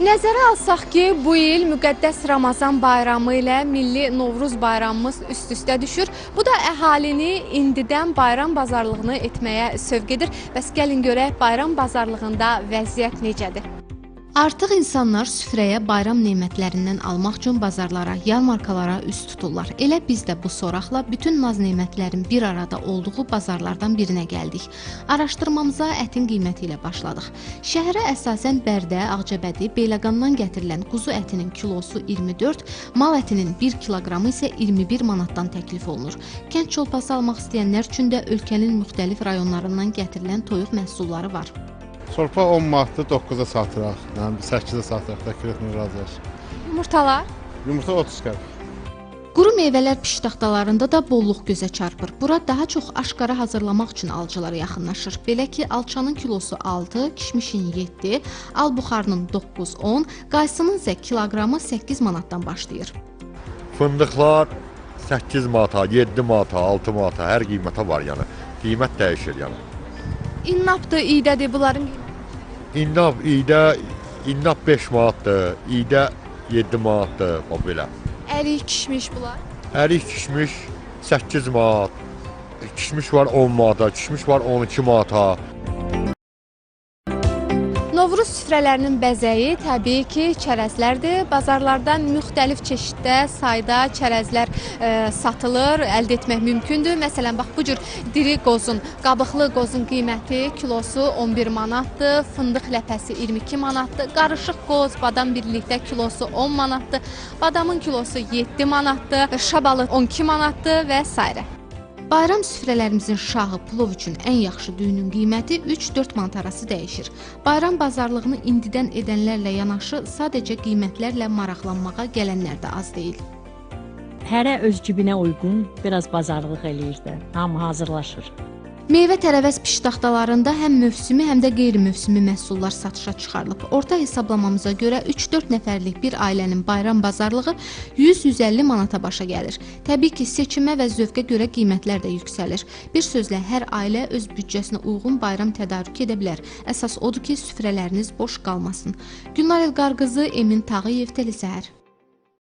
Nəzərə alsaq ki, bu il müqəddəs Ramazan bayramı ilə Milli Novruz bayramımız üst-üstə düşür. Bu da əhalini indidən bayram bazarlığını etməyə sövq edir. Bəs gəlin görək bayram bazarlığında vəziyyət necədir? Artıq insanlar süfrəyə bayram nemətlərindən almaq üçün bazarlara, yarmarkalara üz tuturlar. Elə biz də bu soraqla bütün naz nemətlərin bir arada olduğu bazarlardan birinə gəldik. Araşdırmamıza ətin qiyməti ilə başladıq. Şəhərə əsasən Bərdə, Ağcabədi, Beyləqandan gətirilən quzu ətinin kilosu 24, mal ətinin 1 kiloqramı isə 21 manatdan təklif olunur. Kənd çolpası almaq istəyənlər üçün də ölkənin müxtəlif rayonlarından gətirilən toyuq məhsulları var. Çolpa 10 manatdır, 9-a satıraq, 8-ə satıraq, təklif etmir razıyıq. Yumurtalar? Yumurta 30 qəpik. Quru meyvələr piştaxtalarında da bolluq gözə çarpır. Bura daha çox aşqara hazırlamaq üçün alıcılara yaxınlaşır. Belə ki, alçanın kilosu 6, kişmişin 7, al buxarının 9-10, qaysının isə kiloqramı 8 manatdan başlayır. Fındıqlar 8 manata, 7 manata, 6 manata, hər qiymətə var yəni. Qiymət dəyişir yəni. İnnabdır, iydədir bunların qiyməti? İnnab 5 manatdır, iydə 7 manatdır, o belə. Ərik, kişmiş bunlar? Ərik kişmiş 8 manat, kişmiş var 10 manata, kişmiş var 12 manata. Novruz süfrələrinin bəzəyi təbii ki, çərəzlərdir. Bazarlardan müxtəlif çeşiddə, sayda çərəzlər satılır, əldə etmək mümkündür. Məsələn, bax bu cür diri qozun, qabıqlı qozun qiyməti kilosu 11 manatdır, fındıq ləpəsi 22 manatdır, qarışıq qoz, badam birlikdə kilosu 10 manatdır, badamın kilosu 7 manatdır, şabalı 12 manatdır və s. Bayram süfrələrimizin şahı plov üçün ən yaxşı düyünün qiyməti 3-4 manat arası dəyişir. Bayram bazarlığını indidən edənlərlə yanaşı sadəcə qiymətlərlə maraqlanmağa gələnlər də az deyil. Hərə öz cibinə uyğun biraz bazarlıq eləyir də, hamı hazırlaşır. Meyvə tərəvəz piştaxtalarında həm mövsümi, həm də qeyri-mövsümi məhsullar satışa çıxarılıb. Orta hesablamamıza görə 3-4 nəfərlik bir ailənin bayram bazarlığı 100-150 manata başa gəlir. Təbii ki, seçimə və zövqə görə qiymətlər də yüksəlir. Bir sözlə, hər ailə öz büdcəsinə uyğun bayram tədarük edə bilər. Əsas odur ki, süfrələriniz boş qalmasın. Gülnar Elqar qızı, Emin Tağıyev, Telesəhər.